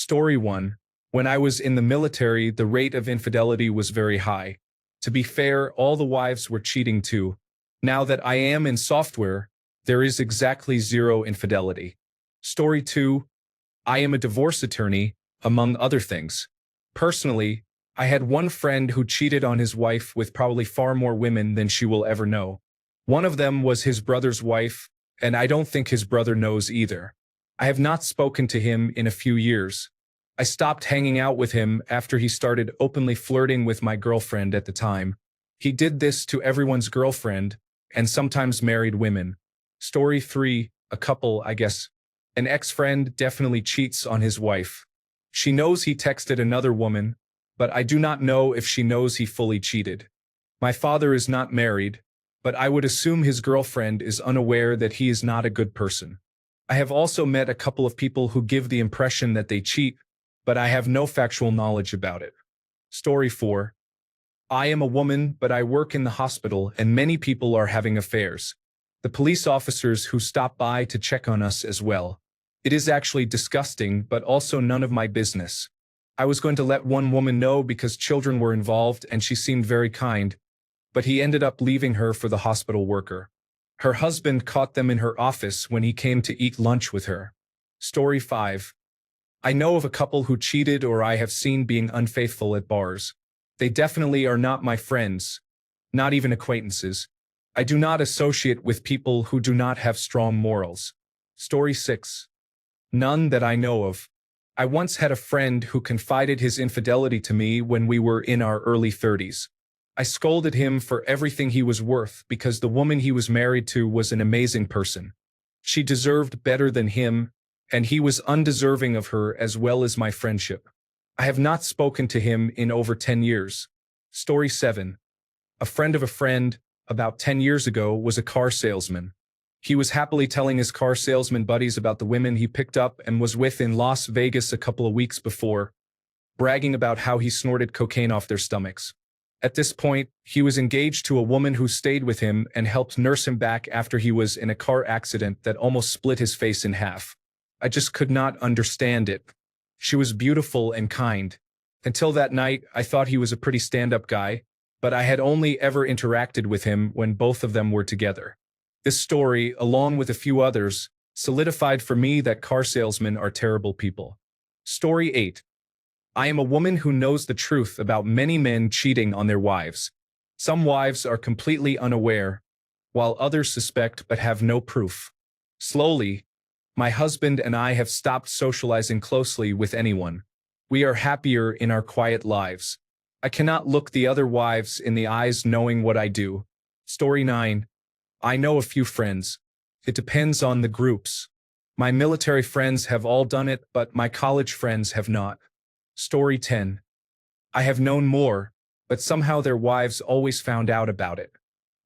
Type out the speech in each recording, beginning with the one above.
Story 1. When I was in the military, the rate of infidelity was very high. To be fair, all the wives were cheating too. Now that I am in software, there is exactly zero infidelity. Story 2. I am a divorce attorney, among other things. Personally, I had one friend who cheated on his wife with probably far more women than she will ever know. One of them was his brother's wife, and I don't think his brother knows either. I have not spoken to him in a few years. I stopped hanging out with him after he started openly flirting with my girlfriend at the time. He did this to everyone's girlfriend, and sometimes married women. Story 3, a couple, I guess. An ex-friend definitely cheats on his wife. She knows he texted another woman, but I do not know if she knows he fully cheated. My father is not married, but I would assume his girlfriend is unaware that he is not a good person. I have also met a couple of people who give the impression that they cheat, but I have no factual knowledge about it. Story 4. I am a woman, but I work in the hospital and many people are having affairs. The police officers who stop by to check on us as well. It is actually disgusting, but also none of my business. I was going to let one woman know because children were involved and she seemed very kind, but he ended up leaving her for the hospital worker. Her husband caught them in her office when he came to eat lunch with her. Story 5. I know of a couple who cheated or I have seen being unfaithful at bars. They definitely are not my friends, not even acquaintances. I do not associate with people who do not have strong morals. Story 6. None that I know of. I once had a friend who confided his infidelity to me when we were in our early 30s. I scolded him for everything he was worth because the woman he was married to was an amazing person. She deserved better than him, and he was undeserving of her as well as my friendship. I have not spoken to him in over 10 years. Story 7. A friend of a friend, about 10 years ago, was a car salesman. He was happily telling his car salesman buddies about the women he picked up and was with in Las Vegas a couple of weeks before, bragging about how he snorted cocaine off their stomachs. At this point, he was engaged to a woman who stayed with him and helped nurse him back after he was in a car accident that almost split his face in half. I just could not understand it. She was beautiful and kind. Until that night, I thought he was a pretty stand-up guy, but I had only ever interacted with him when both of them were together. This story, along with a few others, solidified for me that car salesmen are terrible people. Story 8. I am a woman who knows the truth about many men cheating on their wives. Some wives are completely unaware, while others suspect but have no proof. Slowly, my husband and I have stopped socializing closely with anyone. We are happier in our quiet lives. I cannot look the other wives in the eyes knowing what I do. Story 9. I know a few friends. It depends on the groups. My military friends have all done it, but my college friends have not. Story 10. I have known more, but somehow their wives always found out about it.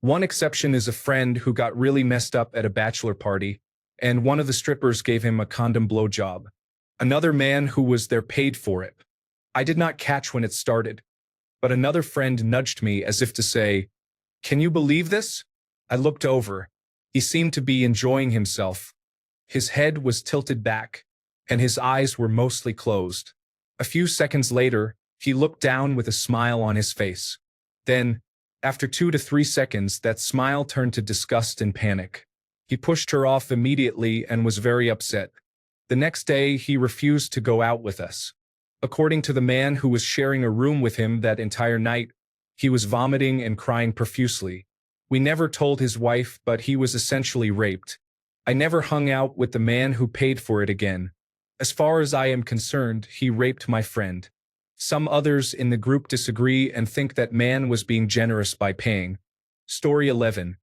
One exception is a friend who got really messed up at a bachelor party, and one of the strippers gave him a condom blowjob. Another man who was there paid for it. I did not catch when it started, but another friend nudged me as if to say, "Can you believe this?" I looked over. He seemed to be enjoying himself. His head was tilted back, and his eyes were mostly closed. A few seconds later, he looked down with a smile on his face. Then, after 2 to 3 seconds, that smile turned to disgust and panic. He pushed her off immediately and was very upset. The next day, he refused to go out with us. According to the man who was sharing a room with him that entire night, he was vomiting and crying profusely. We never told his wife, but he was essentially raped. I never hung out with the man who paid for it again. As far as I am concerned, he raped my friend. Some others in the group disagree and think that man was being generous by paying. Story 11.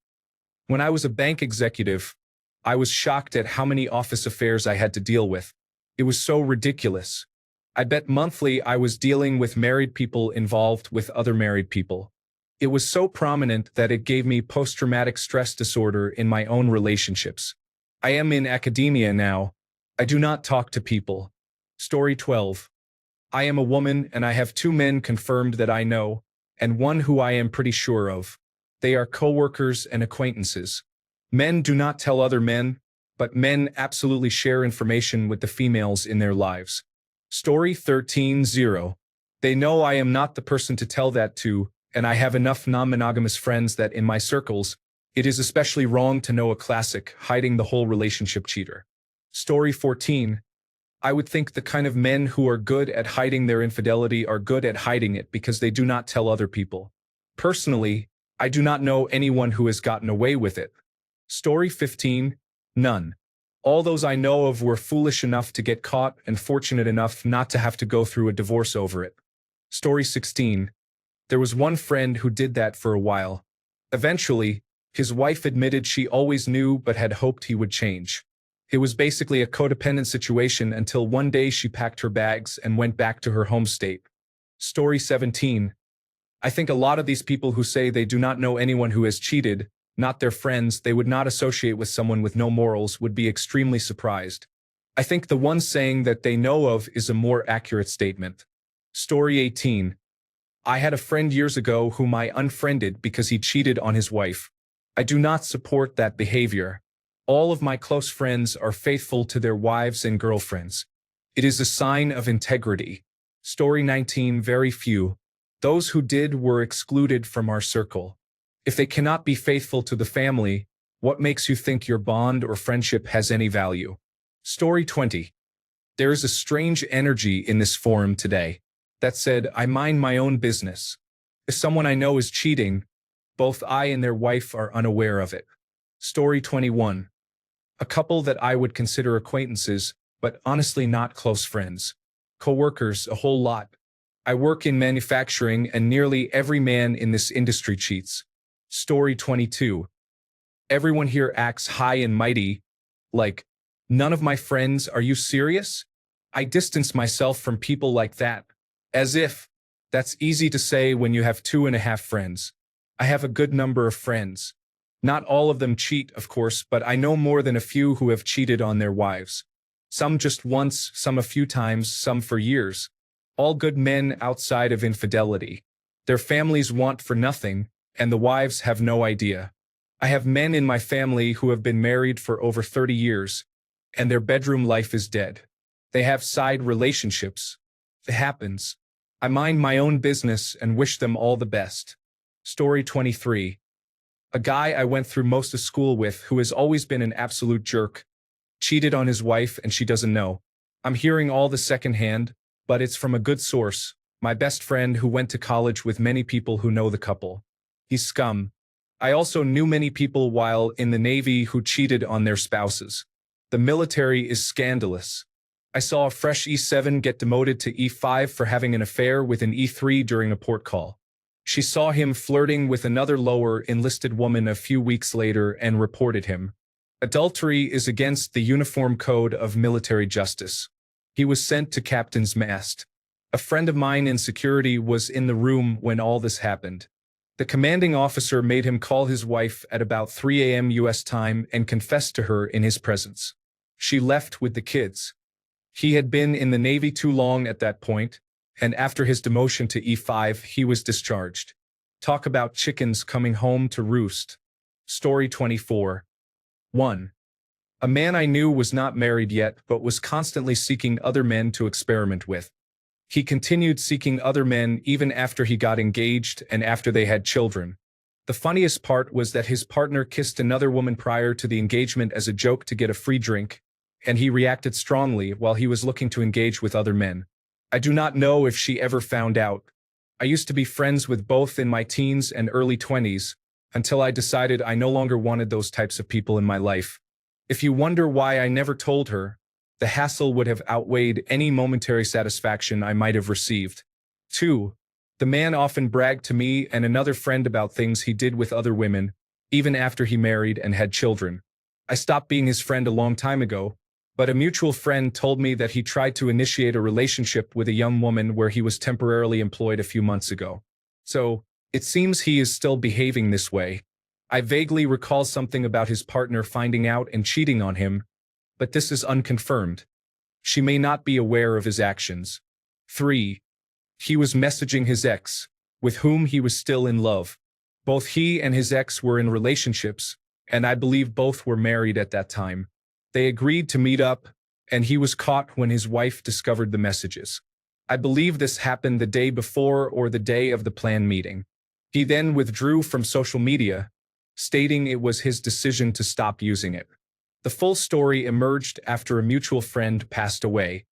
When I was a bank executive, I was shocked at how many office affairs I had to deal with. It was so ridiculous. I bet monthly I was dealing with married people involved with other married people. It was so prominent that it gave me post-traumatic stress disorder in my own relationships. I am in academia now. I do not talk to people. Story 12. I am a woman and I have 2 men confirmed that I know, and one who I am pretty sure of. They are co-workers and acquaintances. Men do not tell other men, but men absolutely share information with the females in their lives. Story 13:0. They know I am not the person to tell that to, and I have enough non-monogamous friends that in my circles, it is especially wrong to know a classic, hiding the whole relationship cheater. Story 14. I would think the kind of men who are good at hiding their infidelity are good at hiding it because they do not tell other people. Personally, I do not know anyone who has gotten away with it. Story 15. None. All those I know of were foolish enough to get caught and fortunate enough not to have to go through a divorce over it. Story 16. There was one friend who did that for a while. Eventually, his wife admitted she always knew but had hoped he would change. It was basically a codependent situation until one day she packed her bags and went back to her home state. Story 17. I think a lot of these people who say they do not know anyone who has cheated, not their friends, they would not associate with someone with no morals, would be extremely surprised. I think the one saying that they know of is a more accurate statement. Story 18. I had a friend years ago whom I unfriended because he cheated on his wife. I do not support that behavior. All of my close friends are faithful to their wives and girlfriends. It is a sign of integrity. Story 19. Very few. Those who did were excluded from our circle. If they cannot be faithful to the family, what makes you think your bond or friendship has any value? Story 20. There is a strange energy in this forum today that said, I mind my own business. If someone I know is cheating, both I and their wife are unaware of it. Story 21. A couple that I would consider acquaintances, but honestly not close friends. Co-workers, a whole lot. I work in manufacturing and nearly every man in this industry cheats. Story 22. Everyone here acts high and mighty, like, none of my friends, are you serious? I distance myself from people like that. As if. That's easy to say when you have 2.5 friends. I have a good number of friends. Not all of them cheat, of course, but I know more than a few who have cheated on their wives. Some just once, some a few times, some for years. All good men outside of infidelity. Their families want for nothing, and the wives have no idea. I have men in my family who have been married for over 30 years, and their bedroom life is dead. They have side relationships. It happens. I mind my own business and wish them all the best. Story 23. A guy I went through most of school with who has always been an absolute jerk, cheated on his wife and she doesn't know. I'm hearing all the secondhand, but it's from a good source, my best friend who went to college with many people who know the couple. He's scum. I also knew many people while in the Navy who cheated on their spouses. The military is scandalous. I saw a fresh E7 get demoted to E5 for having an affair with an E3 during a port call. She saw him flirting with another lower enlisted woman a few weeks later and reported him. Adultery is against the Uniform Code of Military Justice. He was sent to captain's mast. A friend of mine in security was in the room when all this happened. The commanding officer made him call his wife at about 3 a.m. U.S. time and confessed to her in his presence. She left with the kids. He had been in the Navy too long at that point, and after his demotion to E5, he was discharged. Talk about chickens coming home to roost. Story 24. 1. A man I knew was not married yet but was constantly seeking other men to experiment with. He continued seeking other men even after he got engaged and after they had children. The funniest part was that his partner kissed another woman prior to the engagement as a joke to get a free drink, and he reacted strongly while he was looking to engage with other men. I do not know if she ever found out. I used to be friends with both in my teens and early 20s, until I decided I no longer wanted those types of people in my life. If you wonder why I never told her, the hassle would have outweighed any momentary satisfaction I might have received. 2. The man often bragged to me and another friend about things he did with other women, even after he married and had children. I stopped being his friend a long time ago, but a mutual friend told me that he tried to initiate a relationship with a young woman where he was temporarily employed a few months ago. So, it seems he is still behaving this way. I vaguely recall something about his partner finding out and cheating on him, but this is unconfirmed. She may not be aware of his actions. 3. He was messaging his ex, with whom he was still in love. Both he and his ex were in relationships, and I believe both were married at that time. They agreed to meet up, and he was caught when his wife discovered the messages. I believe this happened the day before or the day of the planned meeting. He then withdrew from social media, stating it was his decision to stop using it. The full story emerged after a mutual friend passed away.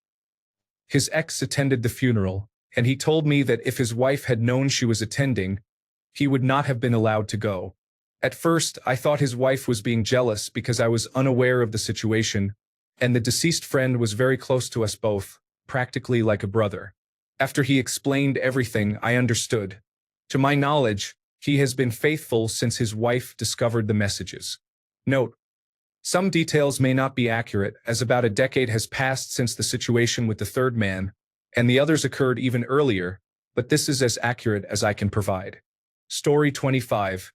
His ex attended the funeral, and he told me that if his wife had known she was attending, he would not have been allowed to go. At first, I thought his wife was being jealous because I was unaware of the situation, and the deceased friend was very close to us both, practically like a brother. After he explained everything, I understood. To my knowledge, he has been faithful since his wife discovered the messages. Note: some details may not be accurate, as about a decade has passed since the situation with the third man, and the others occurred even earlier, but this is as accurate as I can provide. Story 25.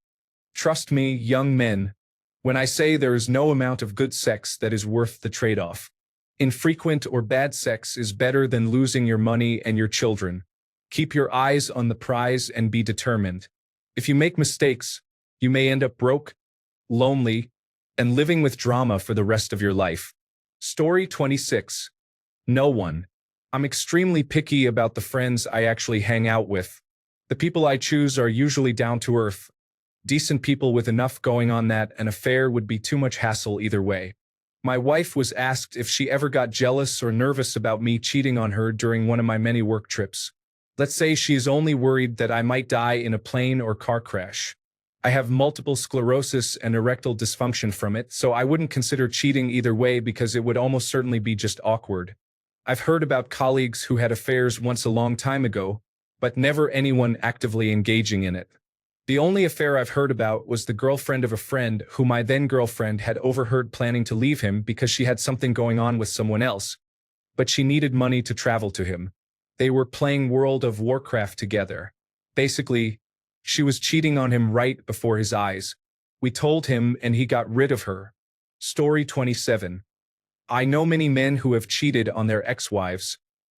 Trust me, young men, when I say there is no amount of good sex that is worth the trade-off. Infrequent or bad sex is better than losing your money and your children. Keep your eyes on the prize and be determined. If you make mistakes, you may end up broke, lonely, and living with drama for the rest of your life. Story 26. No one. I'm extremely picky about the friends I actually hang out with. The people I choose are usually down to earth, decent people with enough going on that an affair would be too much hassle either way. My wife was asked if she ever got jealous or nervous about me cheating on her during one of my many work trips. Let's say she is only worried that I might die in a plane or car crash. I have multiple sclerosis and erectile dysfunction from it, so I wouldn't consider cheating either way because it would almost certainly be just awkward. I've heard about colleagues who had affairs once a long time ago, but never anyone actively engaging in it. The only affair I've heard about was the girlfriend of a friend who my then-girlfriend had overheard planning to leave him because she had something going on with someone else, but she needed money to travel to him. They were playing World of Warcraft together. Basically, she was cheating on him right before his eyes. We told him and he got rid of her. Story 27. I know many men who have cheated on their ex-wives,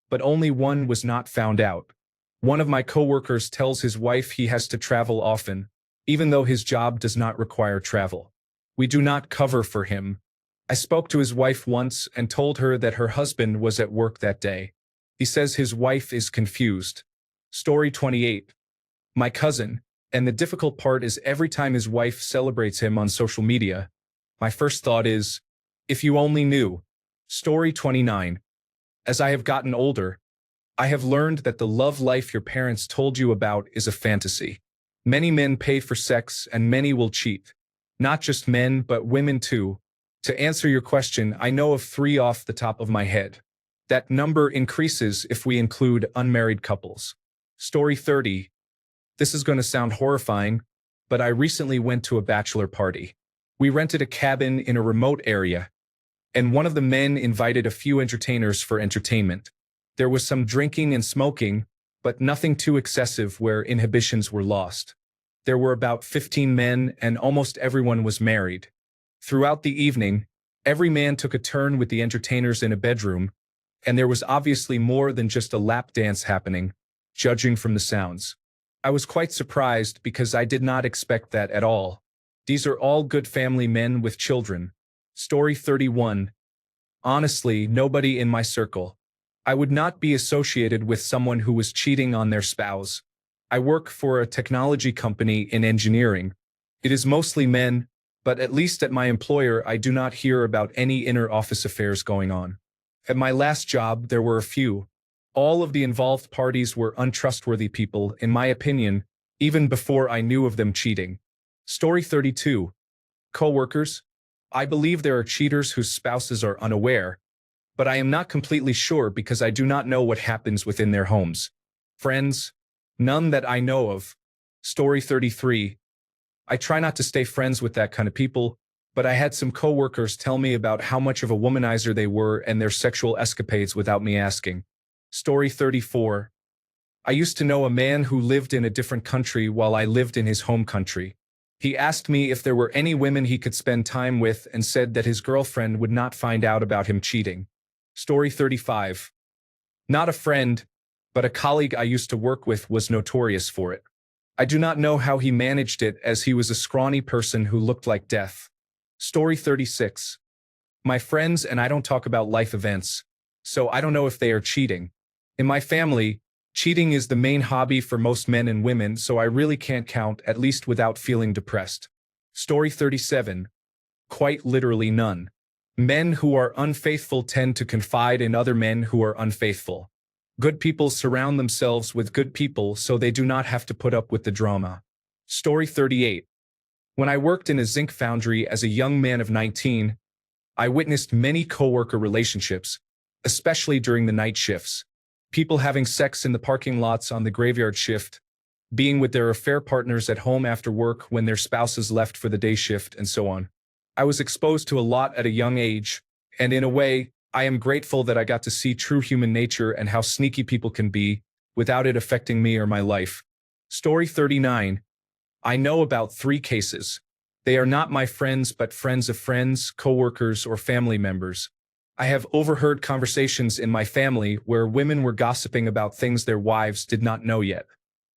but only one was not found out. One of my coworkers tells his wife he has to travel often, even though his job does not require travel. We do not cover for him. I spoke to his wife once and told her that her husband was at work that day. He says his wife is confused. Story 28. My cousin, and the difficult part is every time his wife celebrates him on social media, my first thought is, if you only knew. Story 29. As I have gotten older, I have learned that the love life your parents told you about is a fantasy. Many men pay for sex and many will cheat. Not just men, but women too. To answer your question, I know of 3 off the top of my head. That number increases if we include unmarried couples. Story 30. This is going to sound horrifying, but I recently went to a bachelor party. We rented a cabin in a remote area, and one of the men invited a few entertainers for entertainment. There was some drinking and smoking, but nothing too excessive where inhibitions were lost. There were about 15 men and almost everyone was married. Throughout the evening, every man took a turn with the entertainers in a bedroom, and there was obviously more than just a lap dance happening, judging from the sounds. I was quite surprised because I did not expect that at all. These are all good family men with children. Story 31. Honestly, nobody in my circle. I would not be associated with someone who was cheating on their spouse. I work for a technology company in engineering. It is mostly men, but at least at my employer I do not hear about any inner office affairs going on. At my last job there were a few. All of the involved parties were untrustworthy people, in my opinion, even before I knew of them cheating. Story 32. Coworkers. I believe there are cheaters whose spouses are unaware, but I am not completely sure because I do not know what happens within their homes. Friends. None that I know of. Story 33. I try not to stay friends with that kind of people, but I had some coworkers tell me about how much of a womanizer they were and their sexual escapades without me asking. Story 34. I used to know a man who lived in a different country while I lived in his home country. He asked me if there were any women he could spend time with and said that his girlfriend would not find out about him cheating. Story 35. Not a friend, but a colleague I used to work with was notorious for it. I do not know how he managed it as he was a scrawny person who looked like death. Story 36. My friends and I don't talk about life events, so I don't know if they are cheating. In my family, cheating is the main hobby for most men and women, so I really can't count, at least without feeling depressed. Story 37. Quite literally none. Men who are unfaithful tend to confide in other men who are unfaithful. Good people surround themselves with good people so they do not have to put up with the drama. Story 38. When I worked in a zinc foundry as a young man of 19, I witnessed many coworker relationships, especially during the night shifts. People having sex in the parking lots on the graveyard shift, being with their affair partners at home after work when their spouses left for the day shift, and so on. I was exposed to a lot at a young age, and in a way, I am grateful that I got to see true human nature and how sneaky people can be, without it affecting me or my life. Story 39. I know about 3 cases. They are not my friends but friends of friends, coworkers, or family members. I have overheard conversations in my family where women were gossiping about things their wives did not know yet.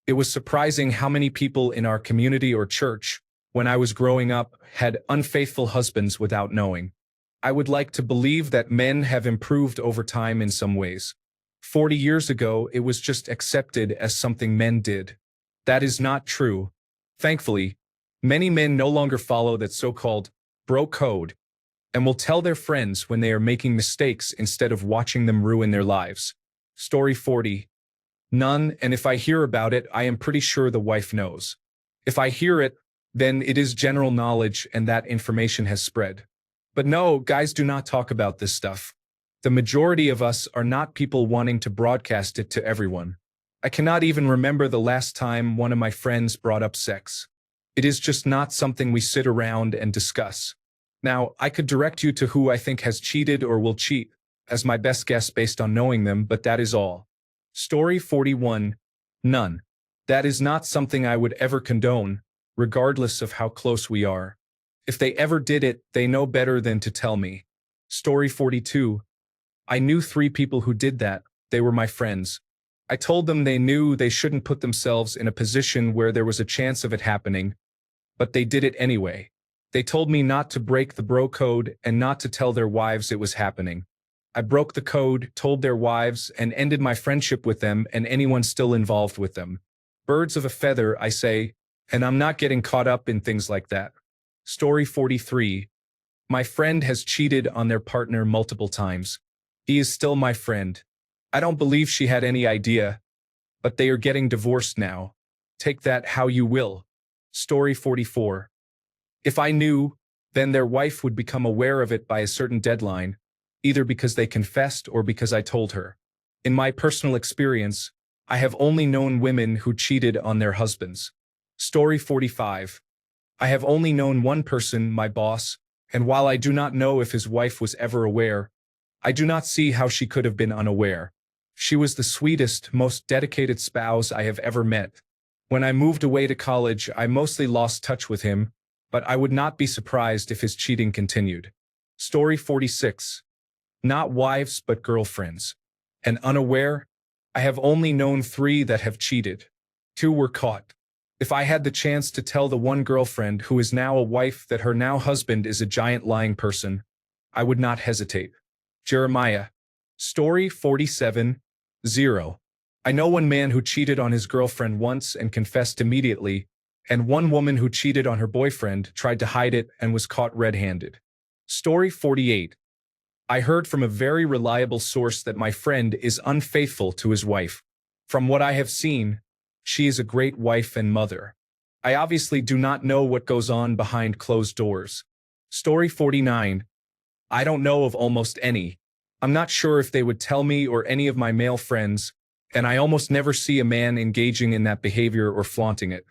It was surprising how many people in our community or church, when I was growing up, had unfaithful husbands without knowing. I would like to believe that men have improved over time in some ways. 40 years ago, it was just accepted as something men did. That is not true. Thankfully, many men no longer follow that so-called bro code and will tell their friends when they are making mistakes instead of watching them ruin their lives. Story 40. None, and if I hear about it, I am pretty sure the wife knows. If I hear it, then it is general knowledge and that information has spread. But no, guys do not talk about this stuff. The majority of us are not people wanting to broadcast it to everyone. I cannot even remember the last time one of my friends brought up sex. It is just not something we sit around and discuss. Now, I could direct you to who I think has cheated or will cheat, as my best guess based on knowing them, but that is all. Story 41. None. That is not something I would ever condone, regardless of how close we are. If they ever did it, they know better than to tell me. Story 42. I knew 3 people who did that. They were my friends. I told them they knew they shouldn't put themselves in a position where there was a chance of it happening, but they did it anyway. They told me not to break the bro code and not to tell their wives it was happening. I broke the code, told their wives, and ended my friendship with them and anyone still involved with them. Birds of a feather, I say, and I'm not getting caught up in things like that. Story 43. My friend has cheated on their partner multiple times. He is still my friend. I don't believe she had any idea, but they are getting divorced now. Take that how you will. Story 44. If I knew, then their wife would become aware of it by a certain deadline, either because they confessed or because I told her. In my personal experience, I have only known women who cheated on their husbands. Story 45. I have only known one person, my boss, and while I do not know if his wife was ever aware, I do not see how she could have been unaware. She was the sweetest, most dedicated spouse I have ever met. When I moved away to college, I mostly lost touch with him, but I would not be surprised if his cheating continued. Story 46. Not wives but girlfriends. And unaware? I have only known 3 that have cheated. 2 were caught. If I had the chance to tell the one girlfriend who is now a wife that her now husband is a giant lying person, I would not hesitate. Jeremiah. Story 47. 0. I know one man who cheated on his girlfriend once and confessed immediately, and one woman who cheated on her boyfriend tried to hide it and was caught red-handed. Story 48. I heard from a very reliable source that my friend is unfaithful to his wife. From what I have seen, she is a great wife and mother. I obviously do not know what goes on behind closed doors. Story 49. I don't know of almost any. I'm not sure if they would tell me or any of my male friends, and I almost never see a man engaging in that behavior or flaunting it.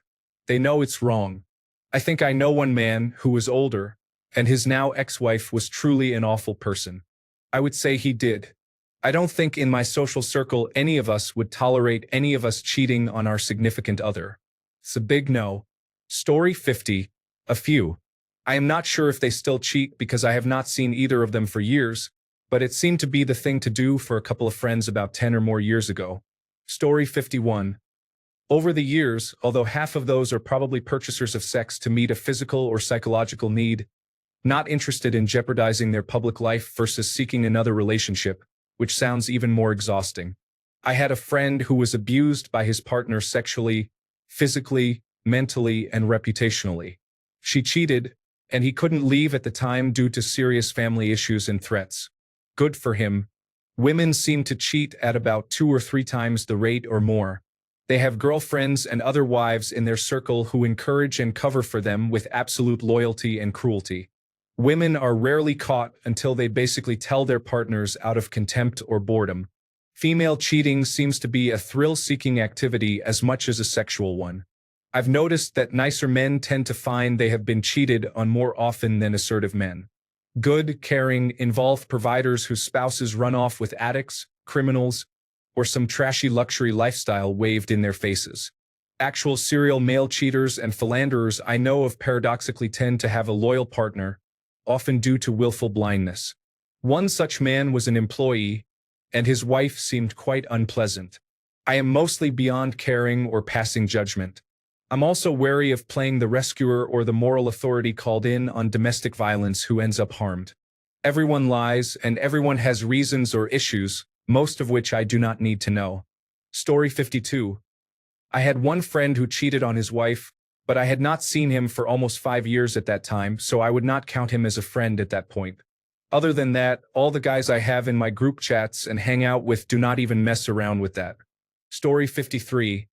They know it's wrong. I think I know one man who was older, and his now ex-wife was truly an awful person. I would say he did. I don't think in my social circle any of us would tolerate any of us cheating on our significant other. It's a big no. Story 50. A few. I am not sure if they still cheat because I have not seen either of them for years, but it seemed to be the thing to do for a couple of friends about 10 or more years ago. Story 51. Over the years, although half of those are probably purchasers of sex to meet a physical or psychological need, not interested in jeopardizing their public life versus seeking another relationship, which sounds even more exhausting. I had a friend who was abused by his partner sexually, physically, mentally, and reputationally. She cheated, and he couldn't leave at the time due to serious family issues and threats. Good for him. Women seem to cheat at about 2 or 3 times the rate or more. They have girlfriends and other wives in their circle who encourage and cover for them with absolute loyalty and cruelty. Women are rarely caught until they basically tell their partners out of contempt or boredom. Female cheating seems to be a thrill-seeking activity as much as a sexual one. I've noticed that nicer men tend to find they have been cheated on more often than assertive men. Good, caring, involved providers whose spouses run off with addicts, criminals, or some trashy luxury lifestyle waved in their faces. Actual serial male cheaters and philanderers I know of paradoxically tend to have a loyal partner, often due to willful blindness. One such man was an employee, and his wife seemed quite unpleasant. I am mostly beyond caring or passing judgment. I'm also wary of playing the rescuer or the moral authority called in on domestic violence who ends up harmed. Everyone lies, and everyone has reasons or issues, most of which I do not need to know. Story 52. I had one friend who cheated on his wife, but I had not seen him for almost 5 years at that time, so I would not count him as a friend at that point. Other than that, all the guys I have in my group chats and hang out with do not even mess around with that. Story 53.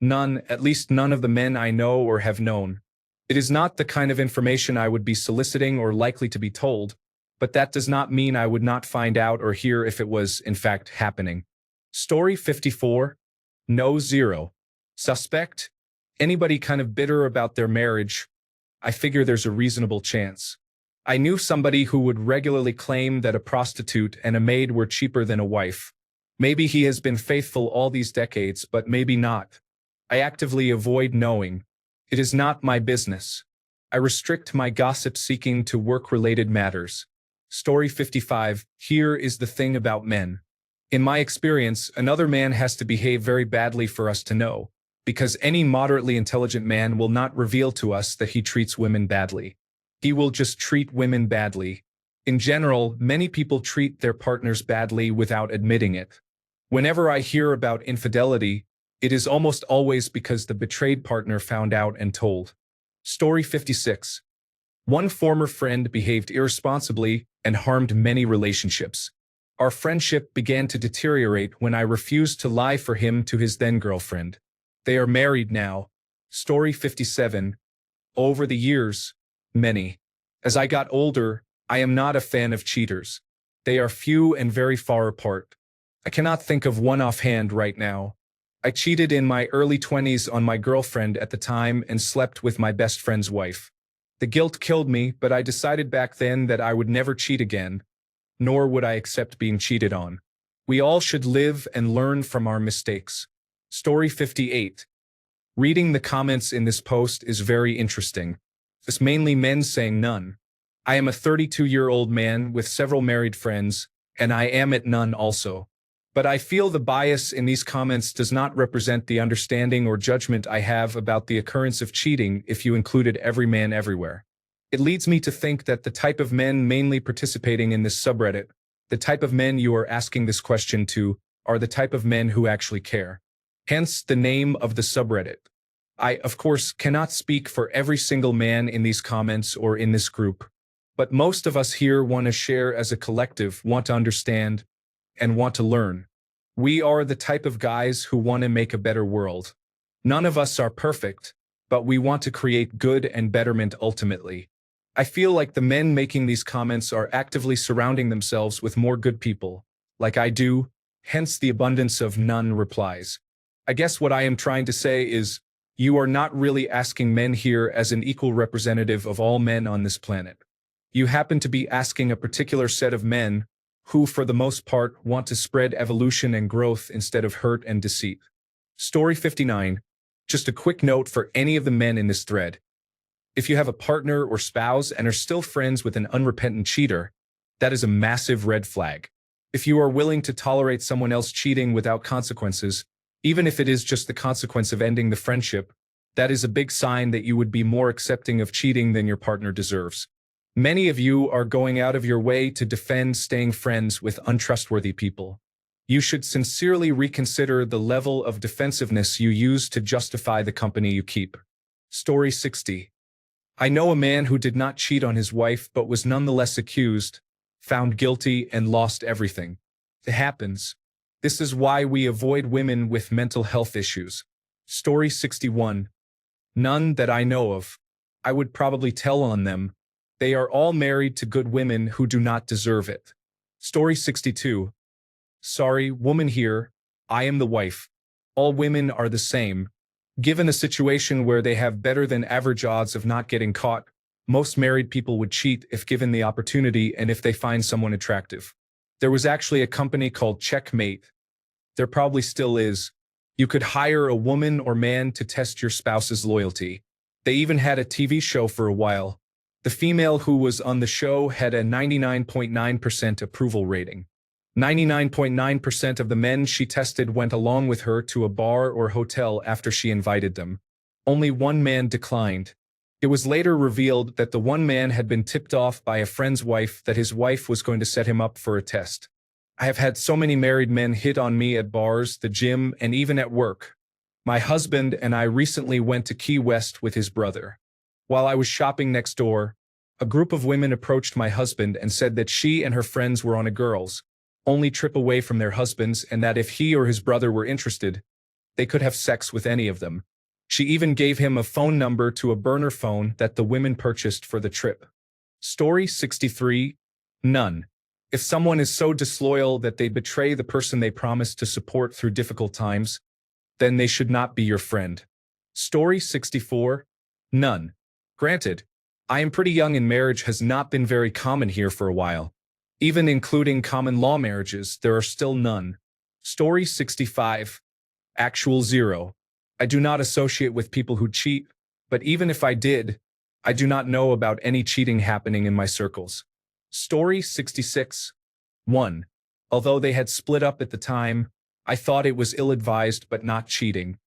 None, at least none of the men I know or have known. It is not the kind of information I would be soliciting or likely to be told, but that does not mean I would not find out or hear if it was, in fact, happening. Story 54. No, 0. Suspect? Anybody kind of bitter about their marriage? I figure there's a reasonable chance. I knew somebody who would regularly claim that a prostitute and a maid were cheaper than a wife. Maybe he has been faithful all these decades, but maybe not. I actively avoid knowing. It is not my business. I restrict my gossip seeking to work-related matters. Story 55. Here is the thing about men. In my experience, another man has to behave very badly for us to know, because any moderately intelligent man will not reveal to us that he treats women badly. He will just treat women badly. In general, many people treat their partners badly without admitting it. Whenever I hear about infidelity, it is almost always because the betrayed partner found out and told. Story 56. One former friend behaved irresponsibly and harmed many relationships. Our friendship began to deteriorate when I refused to lie for him to his then-girlfriend. They are married now. Story 57. Over the years, many. As I got older, I am not a fan of cheaters. They are few and very far apart. I cannot think of one offhand right now. I cheated in my early 20s on my girlfriend at the time and slept with my best friend's wife. The guilt killed me, but I decided back then that I would never cheat again, nor would I accept being cheated on. We all should live and learn from our mistakes. Story 58. Reading the comments in this post is very interesting. It's mainly men saying none. I am a 32-year-old man with several married friends, and I am at none also. But I feel the bias in these comments does not represent the understanding or judgment I have about the occurrence of cheating if you included every man everywhere. It leads me to think that the type of men mainly participating in this subreddit, the type of men you are asking this question to, are the type of men who actually care. Hence the name of the subreddit. I, of course, cannot speak for every single man in these comments or in this group, but most of us here want to share as a collective, want to understand, and want to learn. We are the type of guys who want to make a better world. None of us are perfect, but we want to create good and betterment ultimately. I feel like the men making these comments are actively surrounding themselves with more good people, like I do, hence the abundance of none replies. I guess what I am trying to say is, you are not really asking men here as an equal representative of all men on this planet. You happen to be asking a particular set of men who, for the most part, want to spread evolution and growth instead of hurt and deceit. Story 59. Just a quick note for any of the men in this thread. If you have a partner or spouse and are still friends with an unrepentant cheater, that is a massive red flag. If you are willing to tolerate someone else cheating without consequences, even if it is just the consequence of ending the friendship, that is a big sign that you would be more accepting of cheating than your partner deserves. Many of you are going out of your way to defend staying friends with untrustworthy people. You should sincerely reconsider the level of defensiveness you use to justify the company you keep. Story 60. I know a man who did not cheat on his wife but was nonetheless accused, found guilty, and lost everything. It happens. This is why we avoid women with mental health issues. Story 61. None that I know of. I would probably tell on them. They are all married to good women who do not deserve it. Story 62. Sorry, woman here. I am the wife. All women are the same. Given a situation where they have better than average odds of not getting caught, most married people would cheat if given the opportunity and if they find someone attractive. There was actually a company called Checkmate. There probably still is. You could hire a woman or man to test your spouse's loyalty. They even had a TV show for a while. The female who was on the show had a 99.9% approval rating. 99.9% of the men she tested went along with her to a bar or hotel after she invited them. Only one man declined. It was later revealed that the one man had been tipped off by a friend's wife that his wife was going to set him up for a test. I have had so many married men hit on me at bars, the gym, and even at work. My husband and I recently went to Key West with his brother. While I was shopping next door, a group of women approached my husband and said that she and her friends were on a girls' only trip away from their husbands and that if he or his brother were interested, they could have sex with any of them. She even gave him a phone number to a burner phone that the women purchased for the trip. Story 63. None. If someone is so disloyal that they betray the person they promised to support through difficult times, then they should not be your friend. Story 64. None. Granted, I am pretty young and marriage has not been very common here for a while. Even including common law marriages, there are still none. Story 65. Actual zero. I do not associate with people who cheat, but even if I did, I do not know about any cheating happening in my circles. Story 66. 1. Although they had split up at the time, I thought it was ill-advised but not cheating.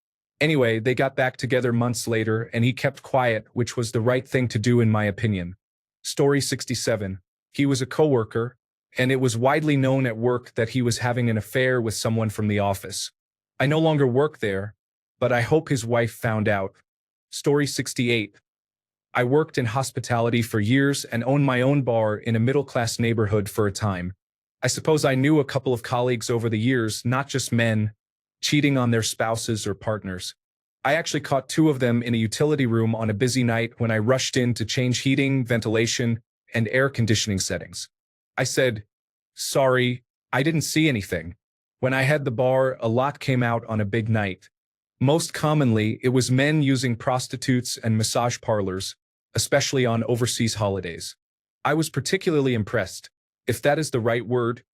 Anyway, they got back together months later and he kept quiet, which was the right thing to do in my opinion. Story 67. He was a coworker, and it was widely known at work that he was having an affair with someone from the office. I no longer work there, but I hope his wife found out. Story 68. I worked in hospitality for years and owned my own bar in a middle-class neighborhood for a time. I suppose I knew a couple of colleagues over the years, not just men, cheating on their spouses or partners. I actually caught two of them in a utility room on a busy night when I rushed in to change heating, ventilation, and air conditioning settings. I said, "Sorry, I didn't see anything." When I had the bar, a lot came out on a big night. Most commonly, it was men using prostitutes and massage parlors, especially on overseas holidays. I was particularly impressed, if that is the right word,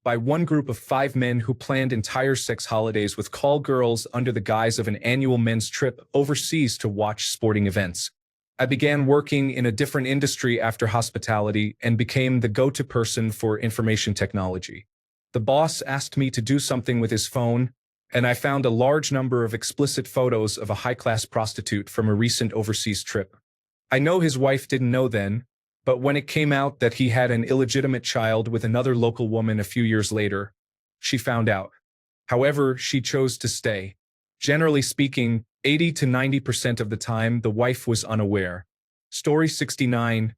by one group of 5 men who planned entire sex holidays with call girls under the guise of an annual men's trip overseas to watch sporting events. I began working in a different industry after hospitality and became the go-to person for information technology. The boss asked me to do something with his phone, and I found a large number of explicit photos of a high-class prostitute from a recent overseas trip. I know his wife didn't know then, but when it came out that he had an illegitimate child with another local woman a few years later, she found out. However, she chose to stay. Generally speaking, 80 to 90% of the time, the wife was unaware. Story 69.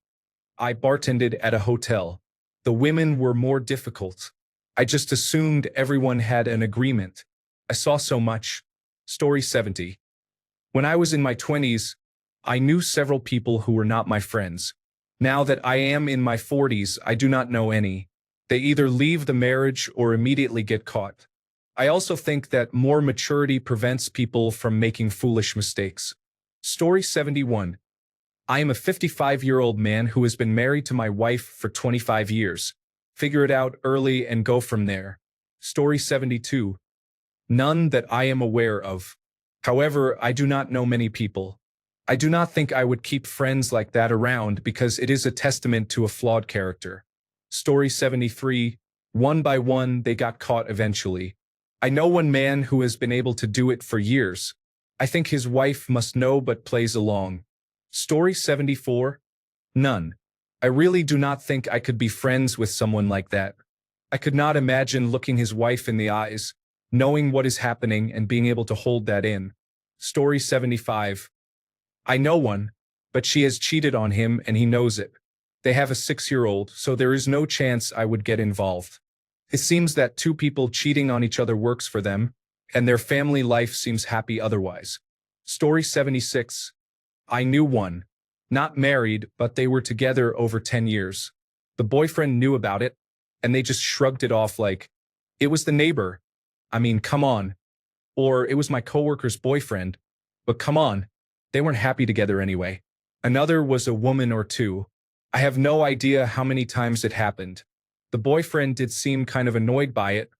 I bartended at a hotel. The women were more difficult. I just assumed everyone had an agreement. I saw so much. Story 70. When I was in my 20s, I knew several people who were not my friends. Now that I am in my 40s, I do not know any. They either leave the marriage or immediately get caught. I also think that more maturity prevents people from making foolish mistakes. Story 71. I am a 55-year-old man who has been married to my wife for 25 years. Figure it out early and go from there. Story 72. None that I am aware of. However, I do not know many people. I do not think I would keep friends like that around because it is a testament to a flawed character. Story 73. One by one, they got caught eventually. I know one man who has been able to do it for years. I think his wife must know but plays along. Story 74. None. I really do not think I could be friends with someone like that. I could not imagine looking his wife in the eyes, knowing what is happening and being able to hold that in. Story 75. I know one, but she has cheated on him and he knows it. They have a 6-year-old, so there is no chance I would get involved. It seems that two people cheating on each other works for them, and their family life seems happy otherwise. Story 76. I knew one. Not married, but they were together over 10 years. The boyfriend knew about it, and they just shrugged it off like, it was the neighbor. I mean, come on. Or it was my coworker's boyfriend. But come on, they weren't happy together anyway. Another was a woman or two. I have no idea how many times it happened. The boyfriend did seem kind of annoyed by it,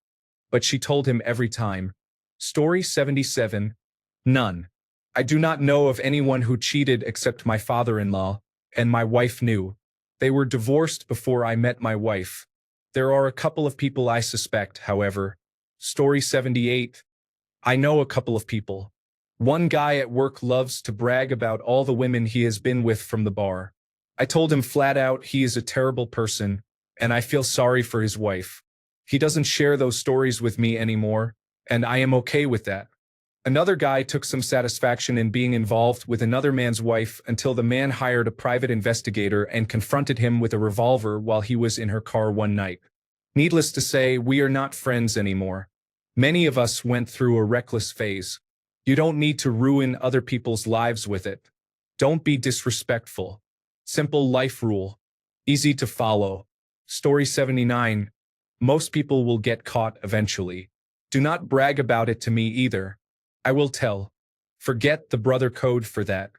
but she told him every time. Story 77. None. I do not know of anyone who cheated except my father-in-law, and my wife knew. They were divorced before I met my wife. There are a couple of people I suspect, however. Story 78. I know a couple of people. One guy at work loves to brag about all the women he has been with from the bar. I told him flat out he is a terrible person, and I feel sorry for his wife. He doesn't share those stories with me anymore, and I am okay with that. Another guy took some satisfaction in being involved with another man's wife until the man hired a private investigator and confronted him with a revolver while he was in her car one night. Needless to say, we are not friends anymore. Many of us went through a reckless phase. You don't need to ruin other people's lives with it. Don't be disrespectful. Simple life rule. Easy to follow. Story 79. Most people will get caught eventually. Do not brag about it to me either. I will tell. Forget the brother code for that.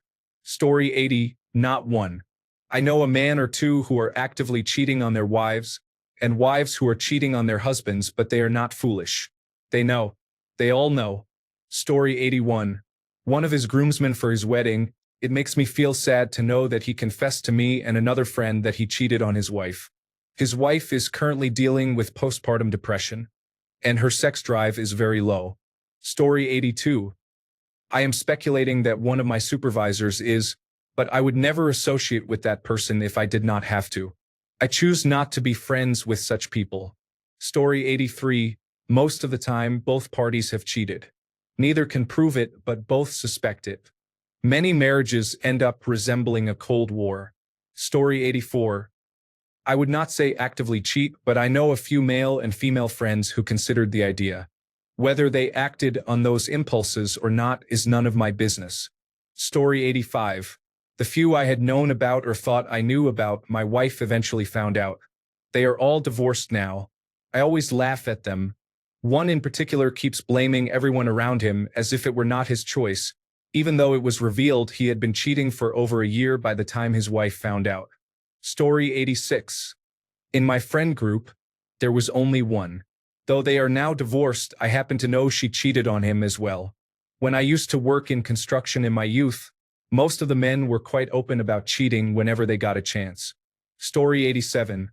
Story 80. Not one. I know a man or two who are actively cheating on their wives, and wives who are cheating on their husbands, but they are not foolish. They know. They all know. Story 81. One of his groomsmen for his wedding. It makes me feel sad to know that he confessed to me and another friend that he cheated on his wife. His wife is currently dealing with postpartum depression, and her sex drive is very low. Story 82. I am speculating that one of my supervisors is, but I would never associate with that person if I did not have to. I choose not to be friends with such people. Story 83. Most of the time, both parties have cheated. Neither can prove it, but both suspect it. Many marriages end up resembling a Cold War. Story 84. I would not say actively cheat, but I know a few male and female friends who considered the idea. Whether they acted on those impulses or not is none of my business. Story 85. The few I had known about or thought I knew about, my wife eventually found out. They are all divorced now. I always laugh at them. One in particular keeps blaming everyone around him as if it were not his choice, even though it was revealed he had been cheating for over a year by the time his wife found out. Story 86. In my friend group, there was only one. Though they are now divorced, I happen to know she cheated on him as well. When I used to work in construction in my youth, most of the men were quite open about cheating whenever they got a chance. Story 87.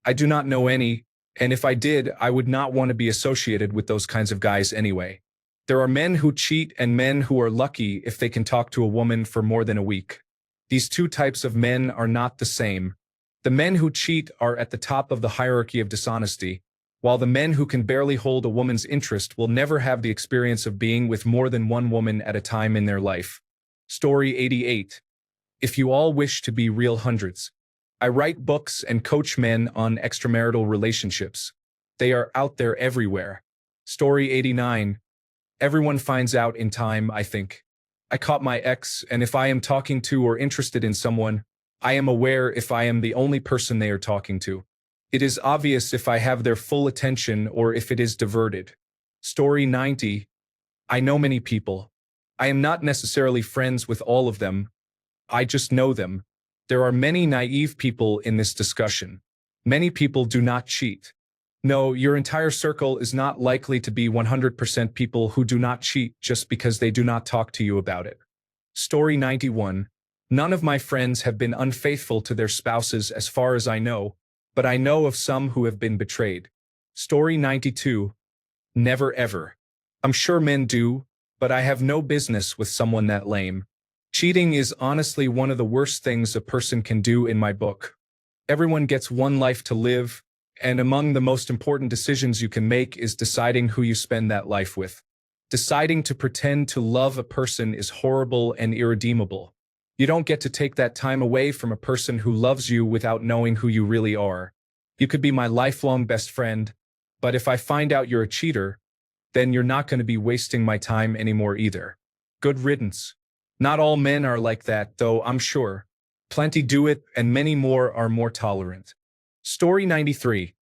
I do not know any, and if I did, I would not want to be associated with those kinds of guys anyway. There are men who cheat and men who are lucky if they can talk to a woman for more than a week. These two types of men are not the same. The men who cheat are at the top of the hierarchy of dishonesty, while the men who can barely hold a woman's interest will never have the experience of being with more than one woman at a time in their life. Story 88. If you all wish to be real hundreds. I write books and coach men on extramarital relationships. They are out there everywhere. Story 89. Everyone finds out in time, I think. I caught my ex, and if I am talking to or interested in someone, I am aware if I am the only person they are talking to. It is obvious if I have their full attention or if it is diverted. Story 90. I know many people. I am not necessarily friends with all of them. I just know them. There are many naive people in this discussion. Many people do not cheat. No, your entire circle is not likely to be 100% people who do not cheat just because they do not talk to you about it. Story 91. None of my friends have been unfaithful to their spouses as far as I know, but I know of some who have been betrayed. Story 92. Never ever. I'm sure men do, but I have no business with someone that lame. Cheating is honestly one of the worst things a person can do in my book. Everyone gets one life to live, and among the most important decisions you can make is deciding who you spend that life with. Deciding to pretend to love a person is horrible and irredeemable. You don't get to take that time away from a person who loves you without knowing who you really are. You could be my lifelong best friend, but if I find out you're a cheater, then you're not going to be wasting my time anymore either. Good riddance. Not all men are like that, though, I'm sure. Plenty do it, and many more are more tolerant. Story 93.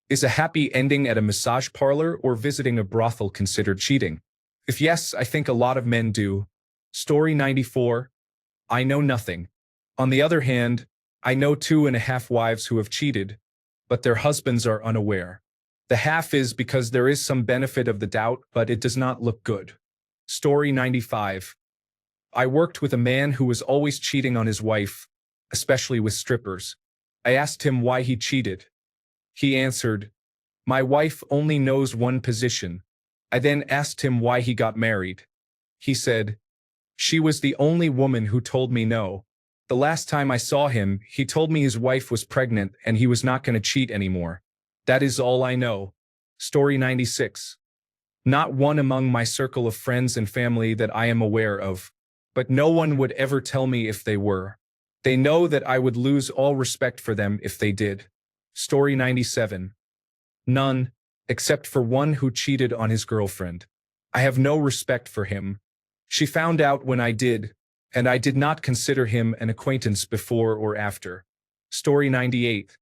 Is a happy ending at a massage parlor or visiting a brothel considered cheating? If yes, I think a lot of men do. Story 94. I know nothing. On the other hand, I know 2.5 wives who have cheated, but their husbands are unaware. The half is because there is some benefit of the doubt, but it does not look good. Story 95. I worked with a man who was always cheating on his wife, especially with strippers. I asked him why he cheated. He answered, "My wife only knows one position." I then asked him why he got married. He said, "She was the only woman who told me no. The last time I saw him, he told me his wife was pregnant and he was not going to cheat anymore. That is all I know." Story 96. Not one among my circle of friends and family that I am aware of, but no one would ever tell me if they were. They know that I would lose all respect for them if they did. Story 97. None, except for one who cheated on his girlfriend. I have no respect for him. She found out when I did, and I did not consider him an acquaintance before or after. Story 98.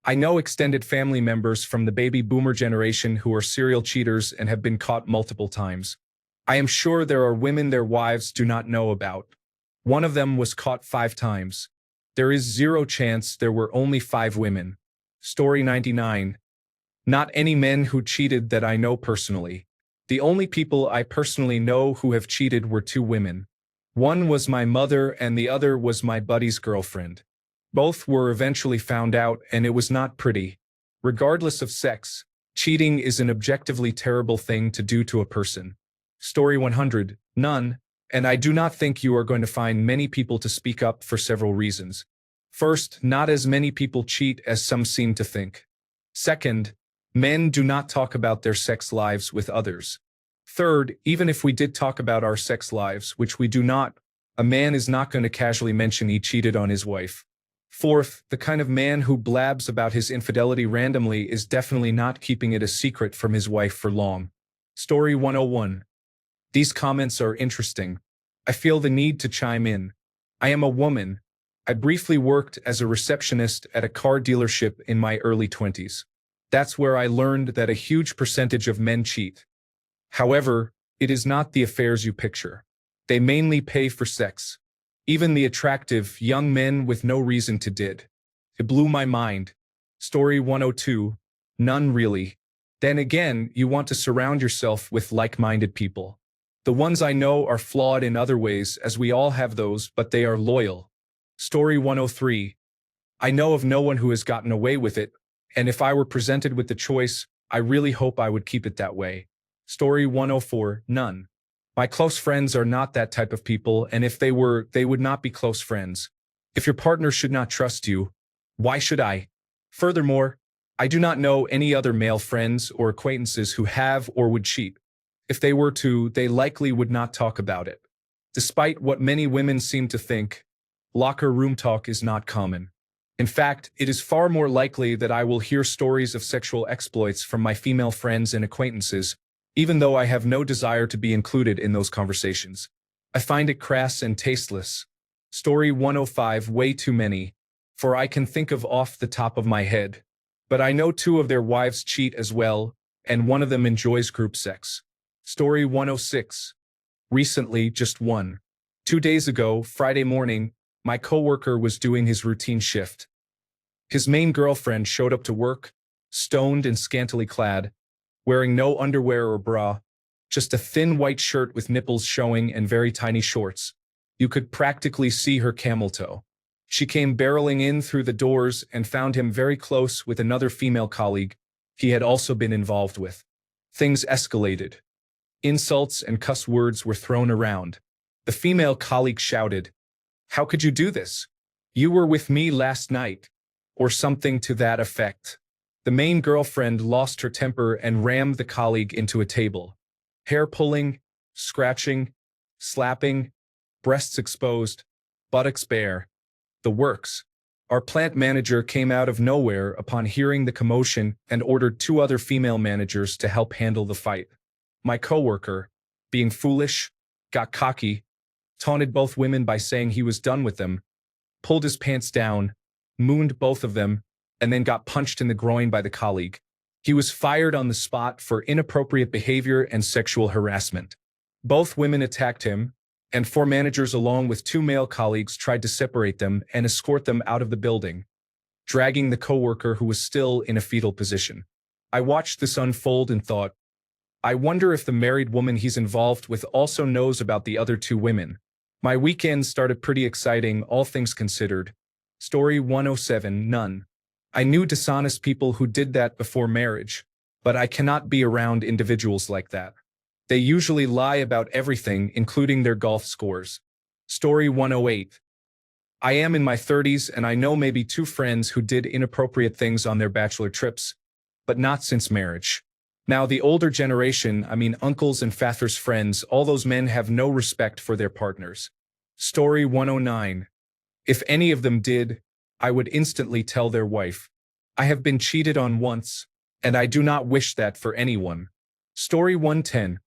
I know extended family members from the baby boomer generation who are serial cheaters and have been caught multiple times. I am sure there are women their wives do not know about. One of them was caught 5 times. There is zero chance there were only 5 women. Story 99. Not any men who cheated that I know personally. The only people I personally know who have cheated were 2 women. One was my mother and the other was my buddy's girlfriend. Both were eventually found out, and it was not pretty. Regardless of sex, cheating is an objectively terrible thing to do to a person. Story 100. None, and I do not think you are going to find many people to speak up for several reasons. First, not as many people cheat as some seem to think. Second, men do not talk about their sex lives with others. Third, even if we did talk about our sex lives, which we do not, a man is not going to casually mention he cheated on his wife. Fourth, the kind of man who blabs about his infidelity randomly is definitely not keeping it a secret from his wife for long. Story 101. These comments are interesting. I feel the need to chime in. I am a woman. I briefly worked as a receptionist at a car dealership in my early 20s. That's where I learned that a huge percentage of men cheat. However, it is not the affairs you picture. They mainly pay for sex. Even the attractive, young men with no reason to did. It blew my mind. Story 102. None really. Then again, you want to surround yourself with like-minded people. The ones I know are flawed in other ways, as we all have those, but they are loyal. Story 103. I know of no one who has gotten away with it, and if I were presented with the choice, I really hope I would keep it that way. Story 104. None. My close friends are not that type of people, and if they were, they would not be close friends. If your partner should not trust you, why should I? Furthermore, I do not know any other male friends or acquaintances who have or would cheat. If they were to, they likely would not talk about it. Despite what many women seem to think, locker room talk is not common. In fact, it is far more likely that I will hear stories of sexual exploits from my female friends and acquaintances, even though I have no desire to be included in those conversations. I find it crass and tasteless. Story 105. Way too many, for I can think of off the top of my head. But I know 2 of their wives cheat as well, and one of them enjoys group sex. Story 106. Recently, just one. 2 days ago, Friday morning, my coworker was doing his routine shift. His main girlfriend showed up to work, stoned and scantily clad, wearing no underwear or bra, just a thin white shirt with nipples showing and very tiny shorts. You could practically see her camel toe. She came barreling in through the doors and found him very close with another female colleague he had also been involved with. Things escalated. Insults and cuss words were thrown around. The female colleague shouted, "How could you do this? You were with me last night." or something to that effect. The main girlfriend lost her temper and rammed the colleague into a table. Hair pulling, scratching, slapping, breasts exposed, buttocks bare. The works. Our plant manager came out of nowhere upon hearing the commotion and ordered two other female managers to help handle the fight. My coworker, being foolish, got cocky, taunted both women by saying he was done with them, pulled his pants down, mooned both of them, and then got punched in the groin by the colleague. He was fired on the spot for inappropriate behavior and sexual harassment. Both women attacked him, and four managers along with two male colleagues tried to separate them and escort them out of the building, dragging the coworker who was still in a fetal position. I watched this unfold and thought, I wonder if the married woman he's involved with also knows about the other two women. My weekend started pretty exciting, all things considered. Story 107, none. I knew dishonest people who did that before marriage, but I cannot be around individuals like that. They usually lie about everything, including their golf scores. Story 108. I am in my 30s and I know maybe two friends who did inappropriate things on their bachelor trips, but not since marriage. Now, the older generation, I mean uncles and fathers' friends, all those men have no respect for their partners. Story 109. If any of them did, I would instantly tell their wife. I have been cheated on once, and I do not wish that for anyone. Story 110.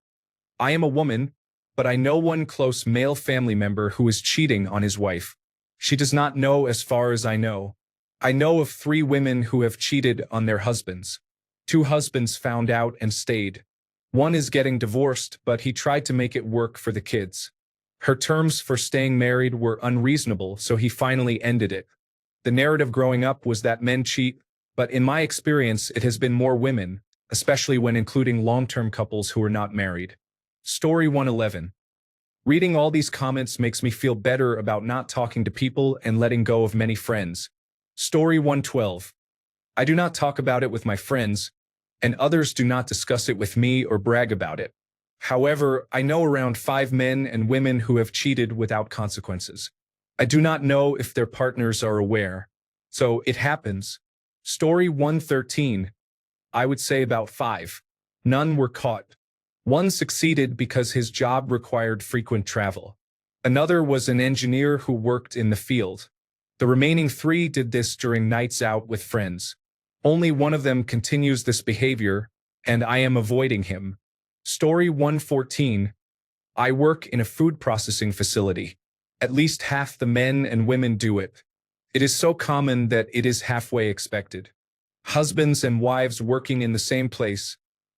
I am a woman, but I know one close male family member who is cheating on his wife. She does not know as far as I know. I know of 3 women who have cheated on their husbands. 2 husbands found out and stayed. One is getting divorced, but he tried to make it work for the kids. Her terms for staying married were unreasonable, so he finally ended it. The narrative growing up was that men cheat, but in my experience it has been more women, especially when including long-term couples who are not married. Story 111. Reading all these comments makes me feel better about not talking to people and letting go of many friends. Story 112. I do not talk about it with my friends, and others do not discuss it with me or brag about it. However, I know around 5 men and women who have cheated without consequences. I do not know if their partners are aware. So it happens. Story 113. I would say about 5. None were caught. One succeeded because his job required frequent travel. Another was an engineer who worked in the field. The remaining 3 did this during nights out with friends. Only one of them continues this behavior, and I am avoiding him. Story 114. I work in a food processing facility. At least half the men and women do it. It is so common that it is halfway expected. Husbands and wives working in the same place,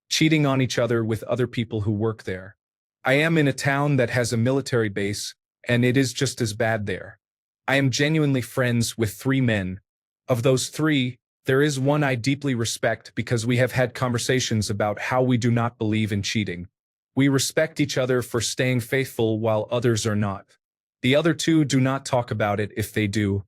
cheating on each other with other people who work there. I am in a town that has a military base, and it is just as bad there. I am genuinely friends with 3 men. Of those 3, there is one I deeply respect because we have had conversations about how we do not believe in cheating. We respect each other for staying faithful while others are not. The other 2 do not talk about it if they do.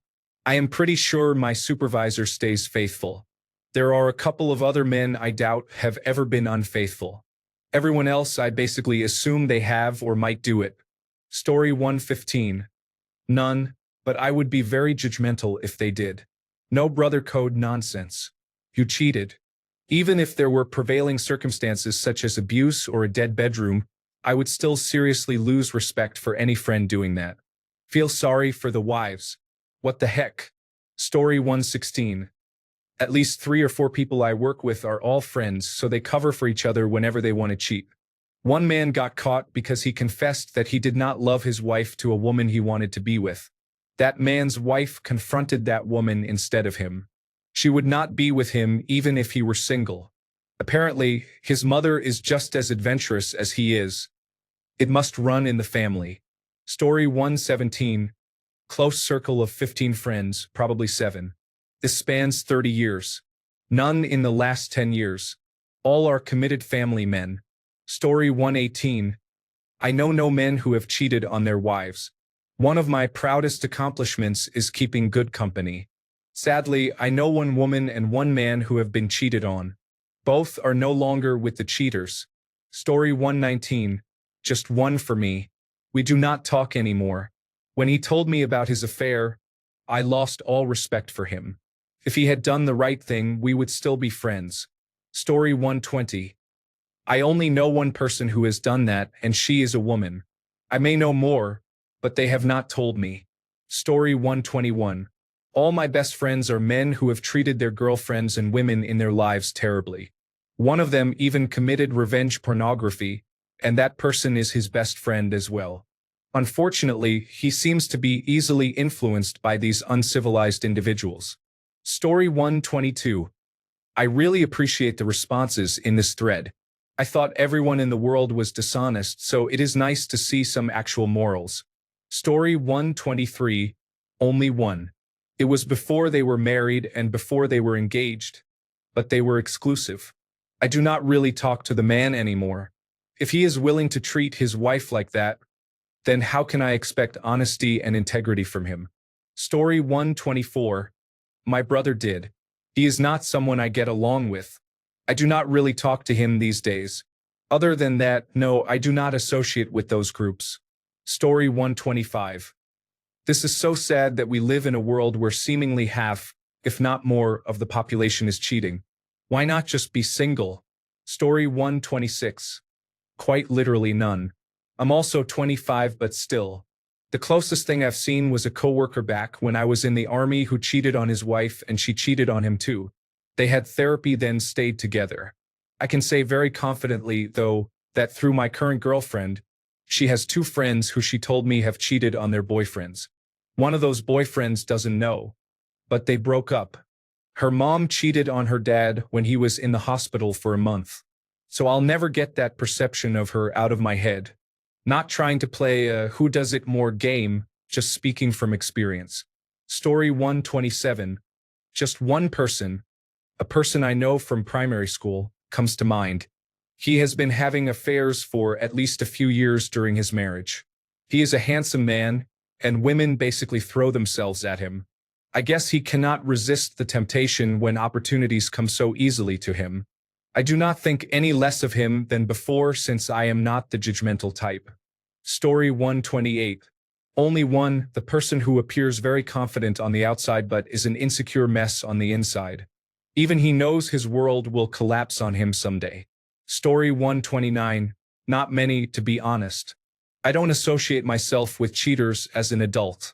I am pretty sure my supervisor stays faithful. There are a couple of other men I doubt have ever been unfaithful. Everyone else I basically assume they have or might do it. Story 115. None, but I would be very judgmental if they did. No brother code nonsense. You cheated. Even if there were prevailing circumstances such as abuse or a dead bedroom, I would still seriously lose respect for any friend doing that. Feel sorry for the wives. What the heck? Story 116. At least 3 or 4 people I work with are all friends, so they cover for each other whenever they want to cheat. One man got caught because he confessed that he did not love his wife to a woman he wanted to be with. That man's wife confronted that woman instead of him. She would not be with him even if he were single. Apparently, his mother is just as adventurous as he is. It must run in the family. Story 117. Close circle of 15 friends, probably 7. This spans 30 years. None in the last 10 years. All are committed family men. Story 118. I know no men who have cheated on their wives. One of my proudest accomplishments is keeping good company. Sadly, I know 1 woman and 1 man who have been cheated on. Both are no longer with the cheaters. Story 119. Just 1 for me. We do not talk anymore. When he told me about his affair, I lost all respect for him. If he had done the right thing, we would still be friends. Story 120. I only know one person who has done that, and she is a woman. I may know more, but they have not told me. Story 121. All my best friends are men who have treated their girlfriends and women in their lives terribly. One of them even committed revenge pornography, and that person is his best friend as well. Unfortunately, he seems to be easily influenced by these uncivilized individuals. Story 122. I really appreciate the responses in this thread. I thought everyone in the world was dishonest, so it is nice to see some actual morals. Story 123. Only one. It was before they were married and before they were engaged, but they were exclusive. I do not really talk to the man anymore. If he is willing to treat his wife like that, then how can I expect honesty and integrity from him? Story 124. My brother did. He is not someone I get along with. I do not really talk to him these days. Other than that, no, I do not associate with those groups. Story 125. This is so sad that we live in a world where seemingly half, if not more, of the population is cheating. Why not just be single? Story 126. Quite literally none. I'm also 25 but still. The closest thing I've seen was a coworker back when I was in the army who cheated on his wife and she cheated on him too. They had therapy then stayed together. I can say very confidently, though, that through my current girlfriend, she has two friends who she told me have cheated on their boyfriends. One of those boyfriends doesn't know, but they broke up. Her mom cheated on her dad when he was in the hospital for a month. So I'll never get that perception of her out of my head. Not trying to play a who does it more game, just speaking from experience. Story 127. Just one person, a person I know from primary school, comes to mind. He has been having affairs for at least a few years during his marriage. He is a handsome man, and women basically throw themselves at him. I guess he cannot resist the temptation when opportunities come so easily to him. I do not think any less of him than before since I am not the judgmental type. Story 128. Only one, the person who appears very confident on the outside but is an insecure mess on the inside. Even he knows his world will collapse on him someday. Story 129. Not many, to be honest. I don't associate myself with cheaters as an adult.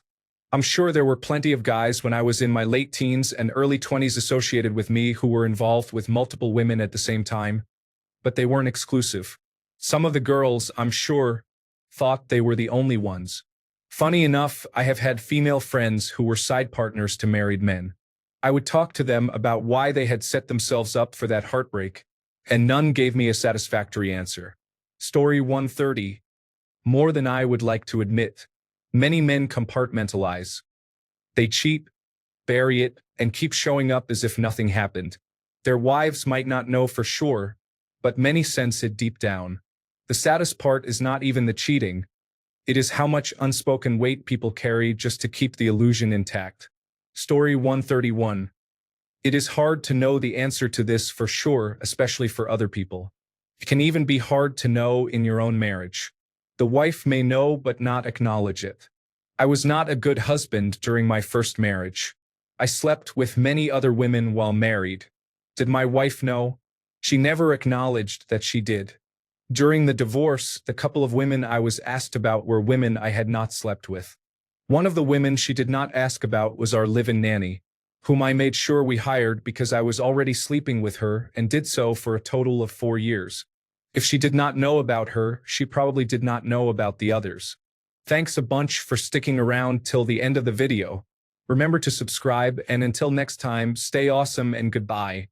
I'm sure there were plenty of guys when I was in my late teens and early 20s associated with me who were involved with multiple women at the same time, but they weren't exclusive. Some of the girls, I'm sure, thought they were the only ones. Funny enough, I have had female friends who were side partners to married men. I would talk to them about why they had set themselves up for that heartbreak, and none gave me a satisfactory answer. Story 130. More than I would like to admit. Many men compartmentalize. They cheat, bury it, and keep showing up as if nothing happened. Their wives might not know for sure, but many sense it deep down. The saddest part is not even the cheating. It is how much unspoken weight people carry just to keep the illusion intact. Story 131. It is hard to know the answer to this for sure, especially for other people. It can even be hard to know in your own marriage. The wife may know but not acknowledge it. I was not a good husband during my first marriage. I slept with many other women while married. Did my wife know? She never acknowledged that she did. During the divorce, the couple of women I was asked about were women I had not slept with. One of the women she did not ask about was our live-in nanny, whom I made sure we hired because I was already sleeping with her and did so for a total of 4 years. If she did not know about her, she probably did not know about the others. Thanks a bunch for sticking around till the end of the video. Remember to subscribe, and until next time, stay awesome and goodbye.